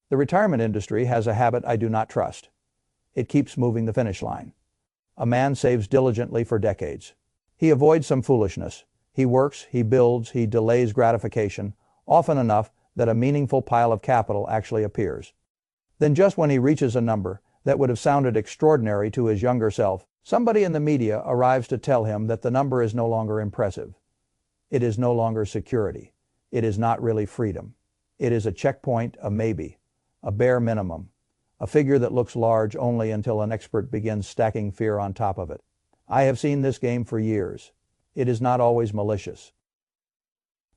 The retirement industry has a habit I do not trust. It keeps moving the finish line. A man saves diligently for decades. He avoids some foolishness. He works, he builds, he delays gratification, often enough that a meaningful pile of capital actually appears. Then just when he reaches a number that would have sounded extraordinary to his younger self, somebody in the media arrives to tell him that the number is no longer impressive. It is no longer security. It is not really freedom. It is a checkpoint, a maybe, a bare minimum, a figure that looks large only until an expert begins stacking fear on top of it. I have seen this game for years. It is not always malicious.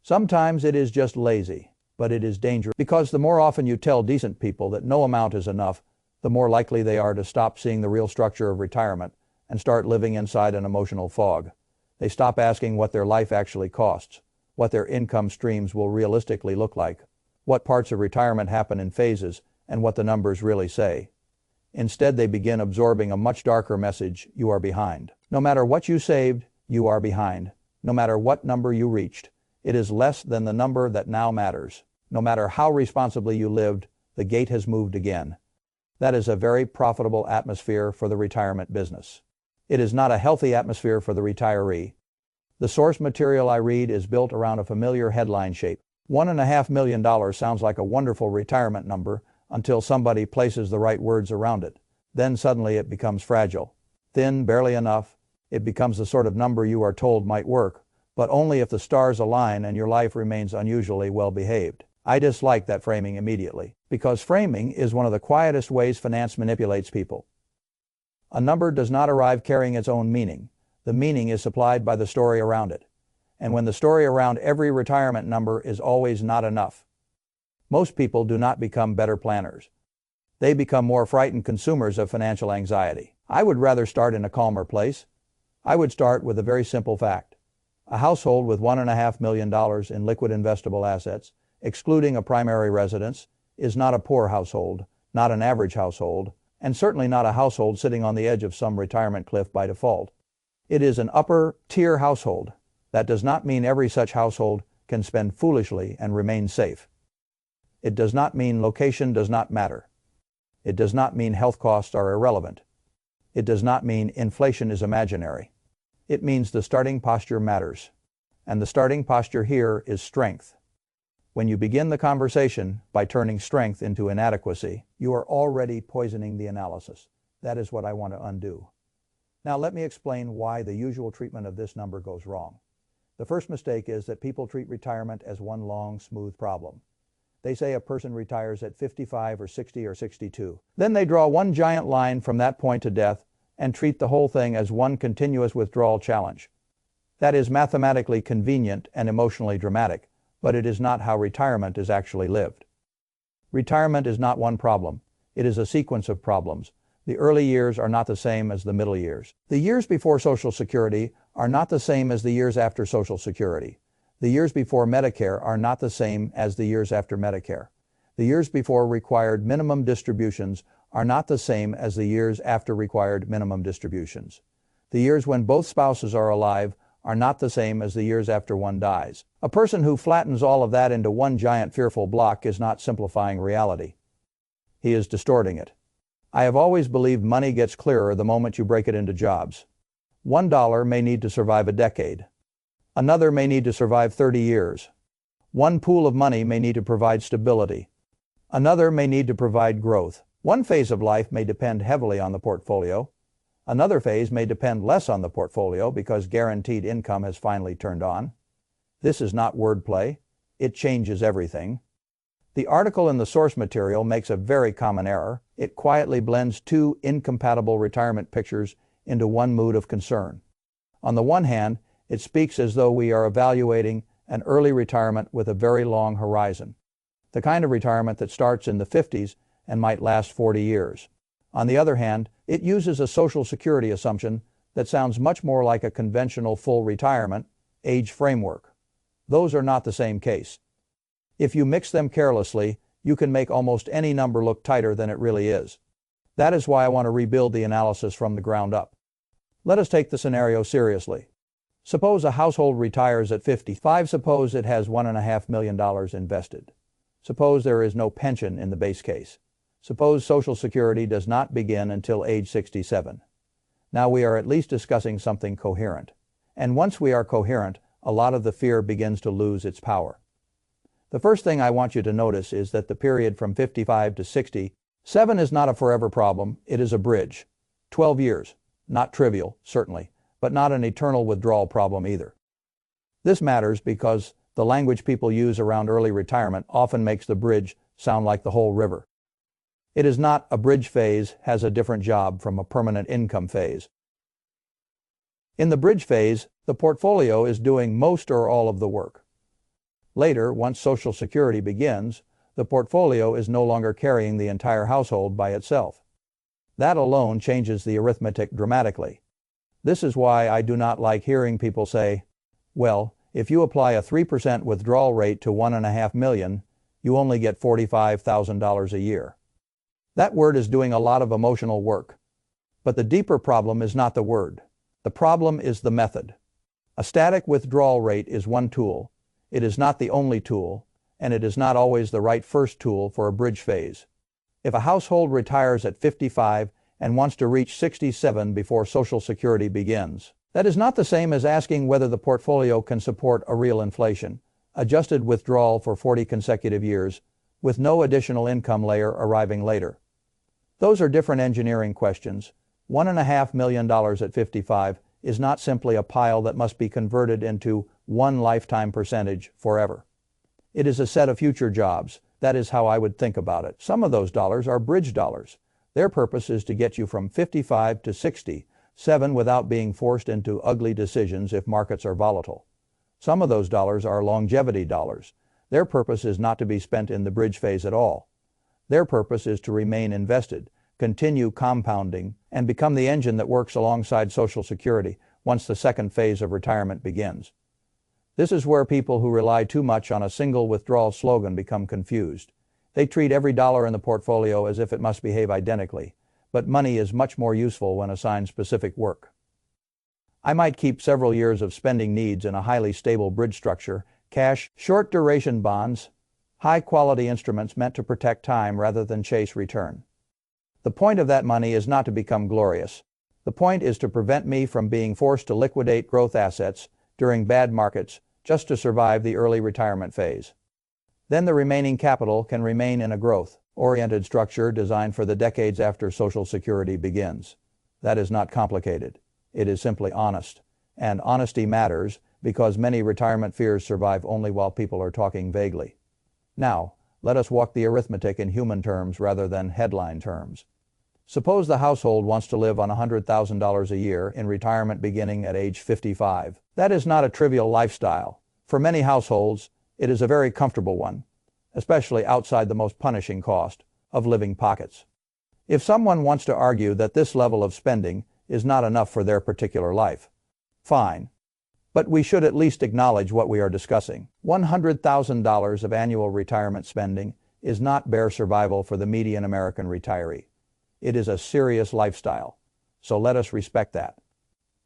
Sometimes it is just lazy, but it is dangerous because the more often you tell decent people that no amount is enough, the more likely they are to stop seeing the real structure of retirement and start living inside an emotional fog. They stop asking what their life actually costs, what their income streams will realistically look like, what parts of retirement happen in phases, and what the numbers really say. Instead, they begin absorbing a much darker message: you are behind. No matter what you saved, you are behind. No matter what number you reached, it is less than the number that now matters. No matter how responsibly you lived, the gate has moved again. That is a very profitable atmosphere for the retirement business. It is not a healthy atmosphere for the retiree. The source material I read is built around a familiar headline shape. $1.5 million sounds like a wonderful retirement number until somebody places the right words around it. Then suddenly it becomes fragile. Thin, barely enough. It becomes the sort of number you are told might work, but only if the stars align and your life remains unusually well behaved. I dislike that framing immediately, because framing is one of the quietest ways finance manipulates people. A number does not arrive carrying its own meaning. The meaning is supplied by the story around it. And when the story around every retirement number is always not enough, most people do not become better planners. They become more frightened consumers of financial anxiety. I would rather start in a calmer place. I would start with a very simple fact. A household with $1.5 million in liquid investable assets, excluding a primary residence, is not a poor household, not an average household, and certainly not a household sitting on the edge of some retirement cliff by default. It is an upper-tier household. That does not mean every such household can spend foolishly and remain safe. It does not mean location does not matter. It does not mean health costs are irrelevant. It does not mean inflation is imaginary. It means the starting posture matters. And the starting posture here is strength. When you begin the conversation by turning strength into inadequacy, you are already poisoning the analysis. That is what I want to undo. Now let me explain why the usual treatment of this number goes wrong. The first mistake is that people treat retirement as one long, smooth problem. They say a person retires at 55 or 60 or 62. Then they draw one giant line from that point to death and treat the whole thing as one continuous withdrawal challenge. That is mathematically convenient and emotionally dramatic, but it is not how retirement is actually lived. Retirement is not one problem. It is a sequence of problems. The early years are not the same as the middle years. The years before Social Security are not the same as the years after Social Security. The years before Medicare are not the same as the years after Medicare. The years before required minimum distributions are not the same as the years after required minimum distributions. The years when both spouses are alive are not the same as the years after one dies. A person who flattens all of that into one giant fearful block is not simplifying reality. He is distorting it. I have always believed money gets clearer the moment you break it into jobs. $1 may need to survive a decade. Another may need to survive 30 years. One pool of money may need to provide stability. Another may need to provide growth. One phase of life may depend heavily on the portfolio. Another phase may depend less on the portfolio because guaranteed income has finally turned on. This is not wordplay. It changes everything. The article in the source material makes a very common error. It quietly blends two incompatible retirement pictures into one mood of concern. On the one hand, it speaks as though we are evaluating an early retirement with a very long horizon, the kind of retirement that starts in the 50s and might last 40 years. On the other hand, it uses a Social Security assumption that sounds much more like a conventional full retirement age framework. Those are not the same case. If you mix them carelessly, you can make almost any number look tighter than it really is. That is why I want to rebuild the analysis from the ground up. Let us take the scenario seriously. Suppose a household retires at 55. Suppose it has $1.5 million invested. Suppose there is no pension in the base case. Suppose Social Security does not begin until age 67. Now we are at least discussing something coherent. And once we are coherent, a lot of the fear begins to lose its power. The first thing I want you to notice is that the period from 55 to 67 is not a forever problem, it is a bridge. 12 years. Not trivial, certainly, but not an eternal withdrawal problem either. This matters because the language people use around early retirement often makes the bridge sound like the whole river. It is not. A bridge phase has a different job from a permanent income phase. In the bridge phase, the portfolio is doing most or all of the work. Later, once Social Security begins, the portfolio is no longer carrying the entire household by itself. That alone changes the arithmetic dramatically. This is why I do not like hearing people say, well, if you apply a 3% withdrawal rate to $1.5 million, you only get $45,000 a year. That word is doing a lot of emotional work. But the deeper problem is not the word. The problem is the method. A static withdrawal rate is one tool. It is not the only tool, and it is not always the right first tool for a bridge phase. If a household retires at 55 and wants to reach 67 before Social Security begins, that is not the same as asking whether the portfolio can support a real inflation, adjusted withdrawal for 40 consecutive years, with no additional income layer arriving later. Those are different engineering questions. $1.5 million at 55 is not simply a pile that must be converted into one lifetime percentage forever. It is a set of future jobs. That is how I would think about it. Some of those dollars are bridge dollars. Their purpose is to get you from 55 to 67 without being forced into ugly decisions if markets are volatile. Some of those dollars are longevity dollars. Their purpose is not to be spent in the bridge phase at all. Their purpose is to remain invested, continue compounding, and become the engine that works alongside Social Security once the second phase of retirement begins. This is where people who rely too much on a single withdrawal slogan become confused. They treat every dollar in the portfolio as if it must behave identically, but money is much more useful when assigned specific work. I might keep several years of spending needs in a highly stable bridge structure, cash, short-duration bonds, high-quality instruments meant to protect time rather than chase return. The point of that money is not to become glorious. The point is to prevent me from being forced to liquidate growth assets during bad markets just to survive the early retirement phase. Then the remaining capital can remain in a growth-oriented structure designed for the decades after Social Security begins. That is not complicated. It is simply honest. And honesty matters because many retirement fears survive only while people are talking vaguely. Now, let us walk the arithmetic in human terms rather than headline terms. Suppose the household wants to live on $100,000 a year in retirement beginning at age 55. That is not a trivial lifestyle. For many households, it is a very comfortable one, especially outside the most punishing cost of living pockets. If someone wants to argue that this level of spending is not enough for their particular life, fine. But we should at least acknowledge what we are discussing. $100,000 of annual retirement spending is not bare survival for the median American retiree. It is a serious lifestyle, so let us respect that.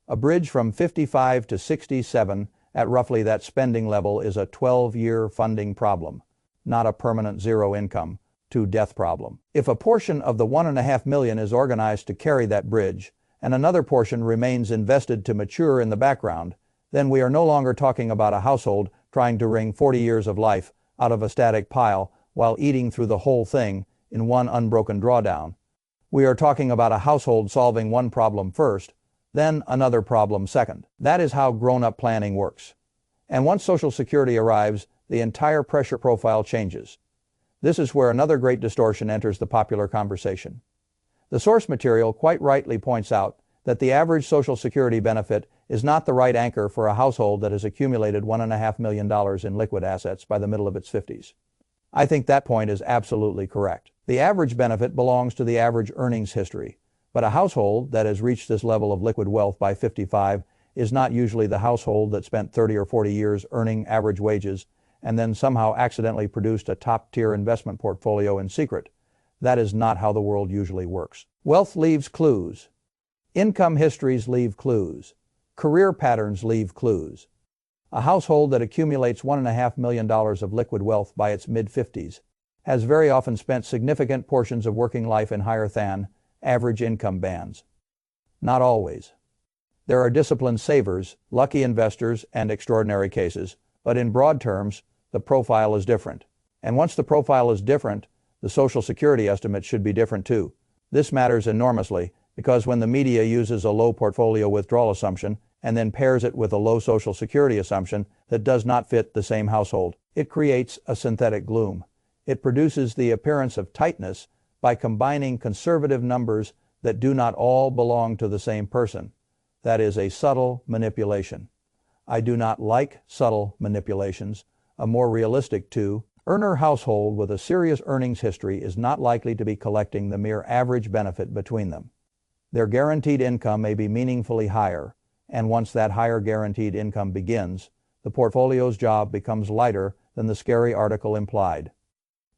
A bridge from 55 to 67 at roughly that spending level is a 12-year funding problem, not a permanent zero income to death problem. If a portion of the $1.5 million is organized to carry that bridge, and another portion remains invested to mature in the background, then we are no longer talking about a household trying to wring 40 years of life out of a static pile while eating through the whole thing in one unbroken drawdown. We are talking about a household solving one problem first, then another problem second. That is how grown-up planning works. And once Social Security arrives, the entire pressure profile changes. This is where another great distortion enters the popular conversation. The source material quite rightly points out that the average Social Security benefit is not the right anchor for a household that has accumulated $1.5 million in liquid assets by the middle of its 50s. I think that point is absolutely correct. The average benefit belongs to the average earnings history, but a household that has reached this level of liquid wealth by 55 is not usually the household that spent 30 or 40 years earning average wages and then somehow accidentally produced a top-tier investment portfolio in secret. That is not how the world usually works. Wealth leaves clues. Income histories leave clues. Career patterns leave clues. A household that accumulates $1.5 million of liquid wealth by its mid-50s has very often spent significant portions of working life in higher than average income bands. Not always. There are disciplined savers, lucky investors, and extraordinary cases, but in broad terms, the profile is different. And once the profile is different, the Social Security estimate should be different too. This matters enormously because when the media uses a low portfolio withdrawal assumption and then pairs it with a low Social Security assumption that does not fit the same household, it creates a synthetic gloom. It produces the appearance of tightness by combining conservative numbers that do not all belong to the same person. That is a subtle manipulation. I do not like subtle manipulations. A more realistic two-earner household with a serious earnings history is not likely to be collecting the mere average benefit between them. Their guaranteed income may be meaningfully higher, and once that higher guaranteed income begins, the portfolio's job becomes lighter than the scary article implied.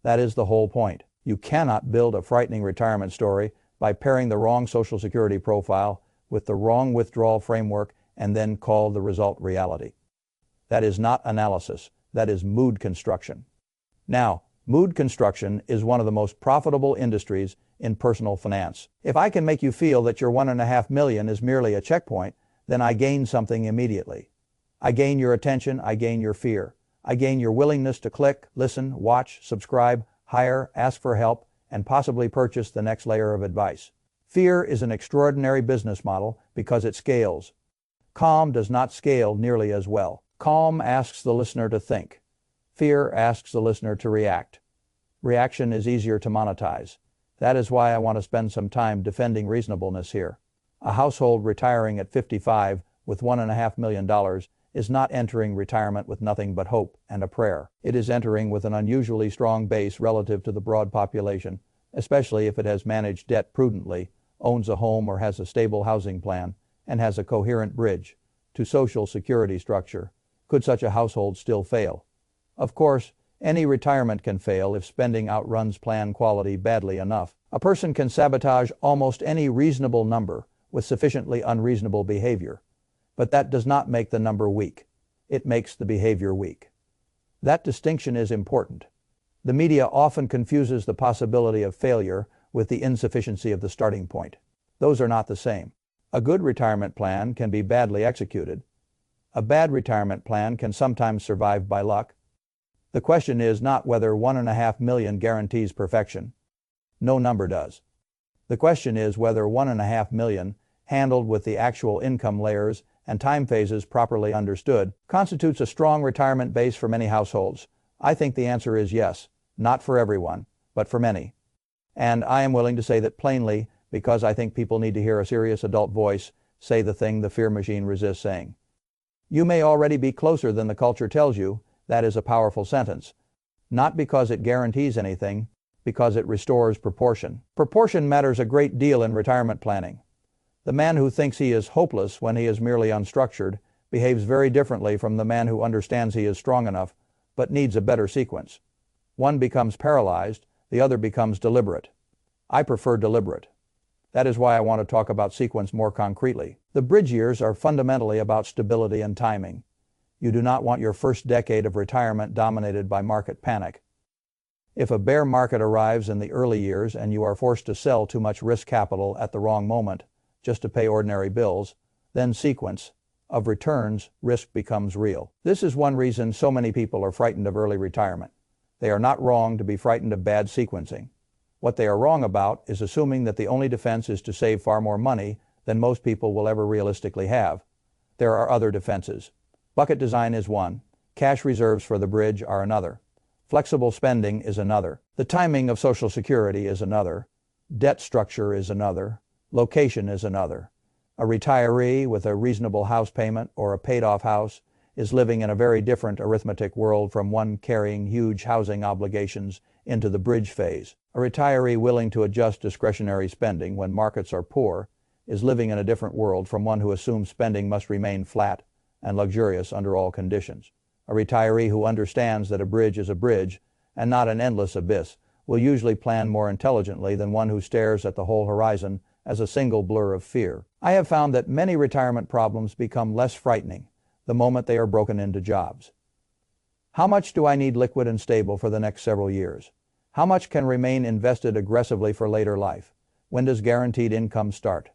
That is the whole point. You cannot build a frightening retirement story by pairing the wrong Social Security profile with the wrong withdrawal framework and then call the result reality. That is not analysis. That is mood construction. Now, mood construction is one of the most profitable industries in personal finance. If I can make you feel that your $1.5 million is merely a checkpoint, then I gain something immediately. I gain your attention, I gain your fear. I gain your willingness to click, listen, watch, subscribe, hire, ask for help, and possibly purchase the next layer of advice. Fear is an extraordinary business model because it scales. Calm does not scale nearly as well. Calm asks the listener to think. Fear asks the listener to react. Reaction is easier to monetize. That is why I want to spend some time defending reasonableness here. A household retiring at 55 with $1.5 million is not entering retirement with nothing but hope and a prayer. It is entering with an unusually strong base relative to the broad population, especially if it has managed debt prudently, owns a home or has a stable housing plan, and has a coherent bridge to Social Security structure. Could such a household still fail? Of course, any retirement can fail if spending outruns plan quality badly enough. A person can sabotage almost any reasonable number with sufficiently unreasonable behavior. But that does not make the number weak. It makes the behavior weak. That distinction is important. The media often confuses the possibility of failure with the insufficiency of the starting point. Those are not the same. A good retirement plan can be badly executed. A bad retirement plan can sometimes survive by luck. The question is not whether $1.5 million guarantees perfection. No number does. The question is whether $1.5 million, handled with the actual income layers and time phases properly understood, constitutes a strong retirement base for many households. I think the answer is yes, not for everyone, but for many. And I am willing to say that plainly because I think people need to hear a serious adult voice say the thing the fear machine resists saying. You may already be closer than the culture tells you. That is a powerful sentence. Not because it guarantees anything, because it restores proportion. Proportion matters a great deal in retirement planning. The man who thinks he is hopeless when he is merely unstructured behaves very differently from the man who understands he is strong enough but needs a better sequence. One becomes paralyzed, the other becomes deliberate. I prefer deliberate. That is why I want to talk about sequence more concretely. The bridge years are fundamentally about stability and timing. You do not want your first decade of retirement dominated by market panic. If a bear market arrives in the early years and you are forced to sell too much risk capital at the wrong moment just to pay ordinary bills, then sequence of returns risk becomes real. This is one reason so many people are frightened of early retirement. They are not wrong to be frightened of bad sequencing. What they are wrong about is assuming that the only defense is to save far more money than most people will ever realistically have. There are other defenses. Bucket design is one. Cash reserves for the bridge are another. Flexible spending is another. The timing of Social Security is another. Debt structure is another. Location is another. A retiree with a reasonable house payment or a paid-off house is living in a very different arithmetic world from one carrying huge housing obligations into the bridge phase. A retiree willing to adjust discretionary spending when markets are poor is living in a different world from one who assumes spending must remain flat and luxurious under all conditions. A retiree who understands that a bridge is a bridge and not an endless abyss will usually plan more intelligently than one who stares at the whole horizon as a single blur of fear. I have found that many retirement problems become less frightening the moment they are broken into jobs. How much do I need liquid and stable for the next several years? How much can remain invested aggressively for later life? When does guaranteed income start?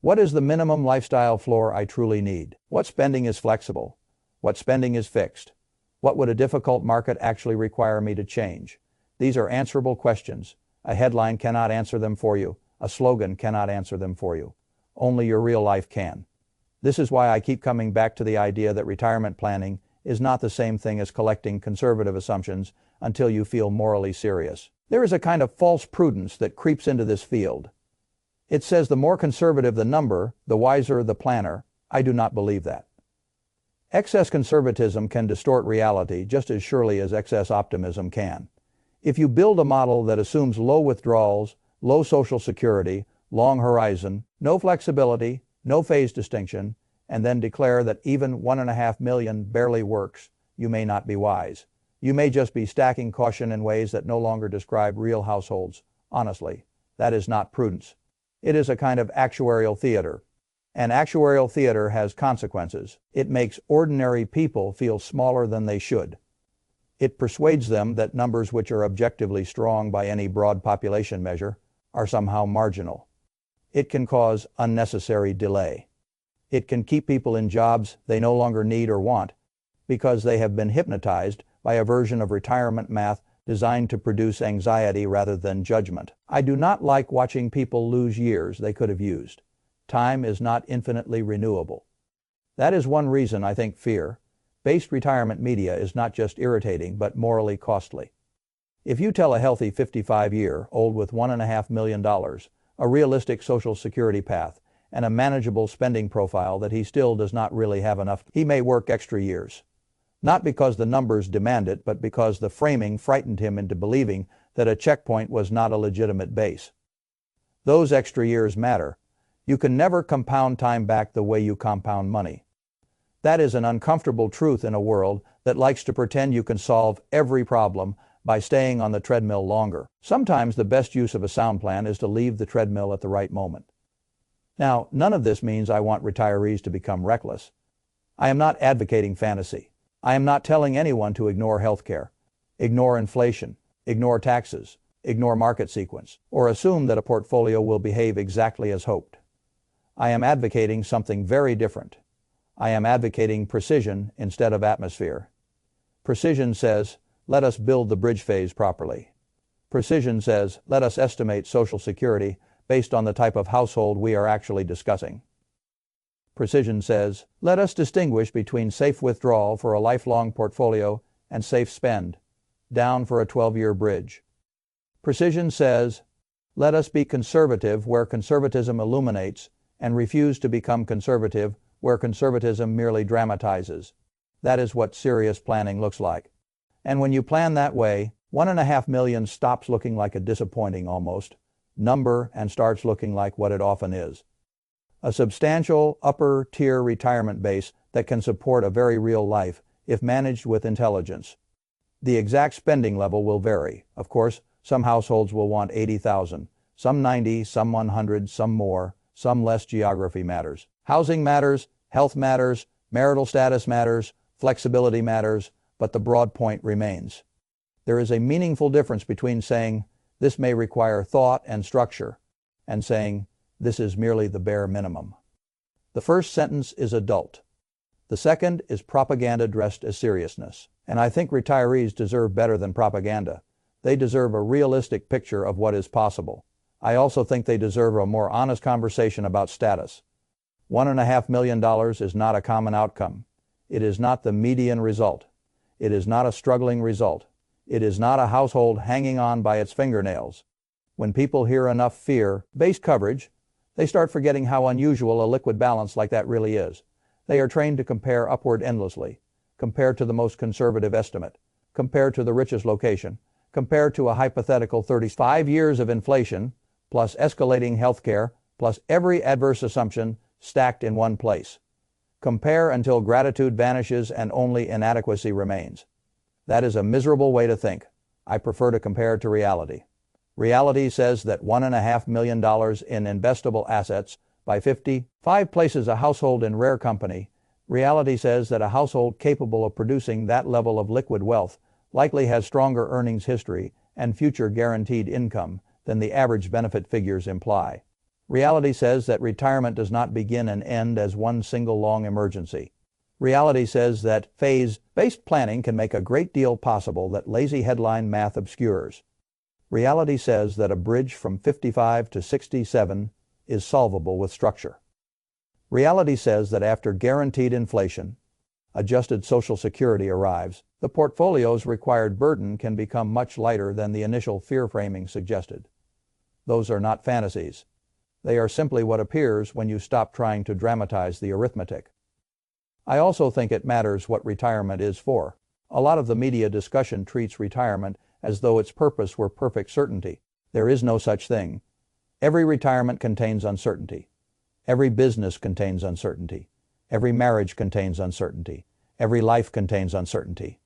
What is the minimum lifestyle floor I truly need? What spending is flexible? What spending is fixed? What would a difficult market actually require me to change? These are answerable questions. A headline cannot answer them for you. A slogan cannot answer them for you. Only your real life can. This is why I keep coming back to the idea that retirement planning is not the same thing as collecting conservative assumptions until you feel morally serious. There is a kind of false prudence that creeps into this field. It says the more conservative the number, the wiser the planner. I do not believe that. Excess conservatism can distort reality just as surely as excess optimism can. If you build a model that assumes low withdrawals, low Social Security, long horizon, no flexibility, no phase distinction, and then declare that even 1.5 million barely works, you may not be wise. You may just be stacking caution in ways that no longer describe real households. Honestly, that is not prudence. It is a kind of actuarial theater. And actuarial theater has consequences. It makes ordinary people feel smaller than they should. It persuades them that numbers which are objectively strong by any broad population measure are somehow marginal. It can cause unnecessary delay. It can keep people in jobs they no longer need or want because they have been hypnotized by a version of retirement math designed to produce anxiety rather than judgment. I do not like watching people lose years they could have used. Time is not infinitely renewable. That is one reason I think fear-based retirement media is not just irritating but morally costly. If you tell a healthy 55-year-old with $1.5 million, a realistic Social Security path, and a manageable spending profile that he still does not really have enough, he may work extra years. Not because the numbers demand it, but because the framing frightened him into believing that a checkpoint was not a legitimate base. Those extra years matter. You can never compound time back the way you compound money. That is an uncomfortable truth in a world that likes to pretend you can solve every problem by staying on the treadmill longer. Sometimes the best use of a sound plan is to leave the treadmill at the right moment. Now, none of this means I want retirees to become reckless. I am not advocating fantasy. I am not telling anyone to ignore healthcare, ignore inflation, ignore taxes, ignore market sequence, or assume that a portfolio will behave exactly as hoped. I am advocating something very different. I am advocating precision instead of atmosphere. Precision says, let us build the bridge phase properly. Precision says, let us estimate Social Security based on the type of household we are actually discussing. Precision says, let us distinguish between safe withdrawal for a lifelong portfolio and safe spend, down for a 12-year bridge. Precision says, let us be conservative where conservatism illuminates and refuse to become conservative where conservatism merely dramatizes. That is what serious planning looks like. And when you plan that way, 1.5 million stops looking like a disappointing almost number and starts looking like what it often is. A substantial upper-tier retirement base that can support a very real life if managed with intelligence. The exact spending level will vary. Of course, some households will want $80,000, some $90,000, some $100,000, some more, some less. Geography matters. Housing matters, health matters, marital status matters, flexibility matters, but the broad point remains. There is a meaningful difference between saying, this may require thought and structure, and saying, this is merely the bare minimum. The first sentence is adult. The second is propaganda dressed as seriousness. And I think retirees deserve better than propaganda. They deserve a realistic picture of what is possible. I also think they deserve a more honest conversation about status. $1.5 million is not a common outcome. It is not the median result. It is not a struggling result. It is not a household hanging on by its fingernails. When people hear enough fear-based coverage, they start forgetting how unusual a liquid balance like that really is. They are trained to compare upward endlessly, compare to the most conservative estimate, compare to the richest location, compare to a hypothetical 35 years of inflation, plus escalating healthcare, plus every adverse assumption stacked in one place. Compare until gratitude vanishes and only inadequacy remains. That is a miserable way to think. I prefer to compare to reality. Reality says that $1.5 million in investable assets by 55 places a household in rare company. Reality says that a household capable of producing that level of liquid wealth likely has stronger earnings history and future guaranteed income than the average benefit figures imply. Reality says that retirement does not begin and end as one single long emergency. Reality says that phase-based planning can make a great deal possible that lazy headline math obscures. Reality says that a bridge from 55 to 67 is solvable with structure. Reality says that after guaranteed inflation, adjusted Social Security arrives, the portfolio's required burden can become much lighter than the initial fear framing suggested. Those are not fantasies. They are simply what appears when you stop trying to dramatize the arithmetic. I also think it matters what retirement is for. A lot of the media discussion treats retirement as though its purpose were perfect certainty. There is no such thing. Every retirement contains uncertainty. Every business contains uncertainty. Every marriage contains uncertainty. Every life contains uncertainty.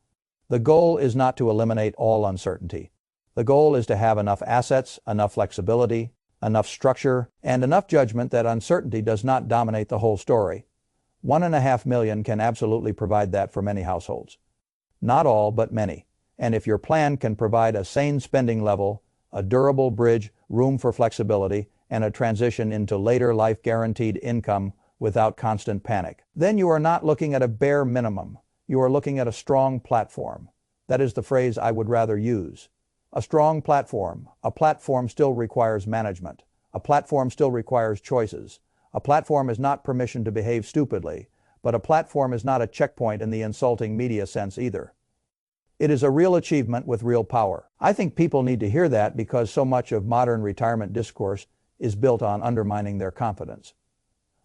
The goal is not to eliminate all uncertainty. The goal is to have enough assets, enough flexibility, enough structure, and enough judgment that uncertainty does not dominate the whole story. 1.5 million can absolutely provide that for many households. Not all, but many. And if your plan can provide a sane spending level, a durable bridge, room for flexibility, and a transition into later life guaranteed income without constant panic, then you are not looking at a bare minimum. You are looking at a strong platform. That is the phrase I would rather use. A strong platform. A platform still requires management. A platform still requires choices. A platform is not permission to behave stupidly, but a platform is not a checkpoint in the insulting media sense either. It is a real achievement with real power. I think people need to hear that because so much of modern retirement discourse is built on undermining their confidence.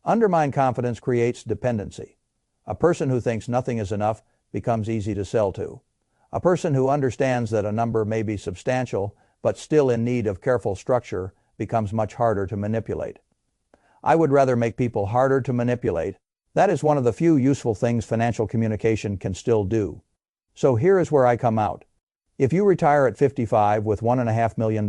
Undermined confidence creates dependency. A person who thinks nothing is enough becomes easy to sell to. A person who understands that a number may be substantial but still in need of careful structure becomes much harder to manipulate. I would rather make people harder to manipulate. That is one of the few useful things financial communication can still do. So here is where I come out. If you retire at 55 with $1.5 million,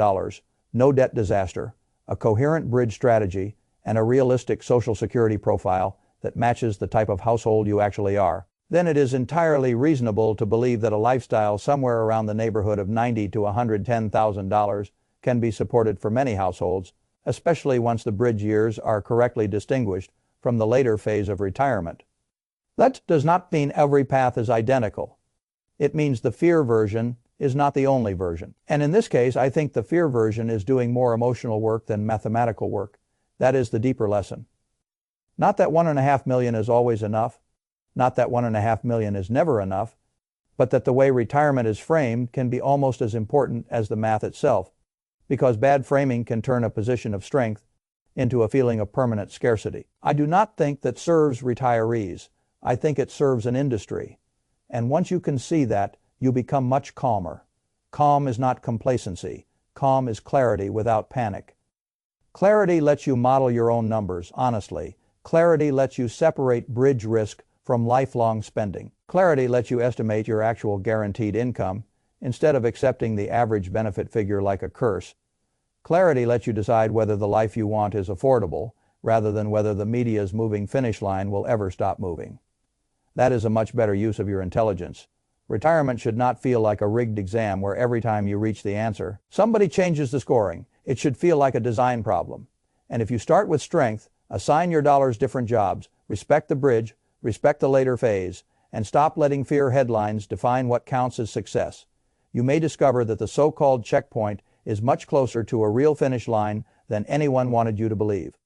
no debt disaster, a coherent bridge strategy, and a realistic Social Security profile that matches the type of household you actually are, then it is entirely reasonable to believe that a lifestyle somewhere around the neighborhood of $90,000 to $110,000 can be supported for many households, especially once the bridge years are correctly distinguished from the later phase of retirement. That does not mean every path is identical. It means the fear version is not the only version. And in this case, I think the fear version is doing more emotional work than mathematical work. That is the deeper lesson. Not that 1.5 million is always enough, not that 1.5 million is never enough, but that the way retirement is framed can be almost as important as the math itself, because bad framing can turn a position of strength into a feeling of permanent scarcity. I do not think that serves retirees. I think it serves an industry. And once you can see that, you become much calmer. Calm is not complacency. Calm is clarity without panic. Clarity lets you model your own numbers, honestly. Clarity lets you separate bridge risk from lifelong spending. Clarity lets you estimate your actual guaranteed income instead of accepting the average benefit figure like a curse. Clarity lets you decide whether the life you want is affordable, rather than whether the media's moving finish line will ever stop moving. That is a much better use of your intelligence. Retirement should not feel like a rigged exam where every time you reach the answer, somebody changes the scoring. It should feel like a design problem. And if you start with strength, assign your dollars different jobs, respect the bridge, respect the later phase, and stop letting fear headlines define what counts as success, you may discover that the so-called checkpoint is much closer to a real finish line than anyone wanted you to believe.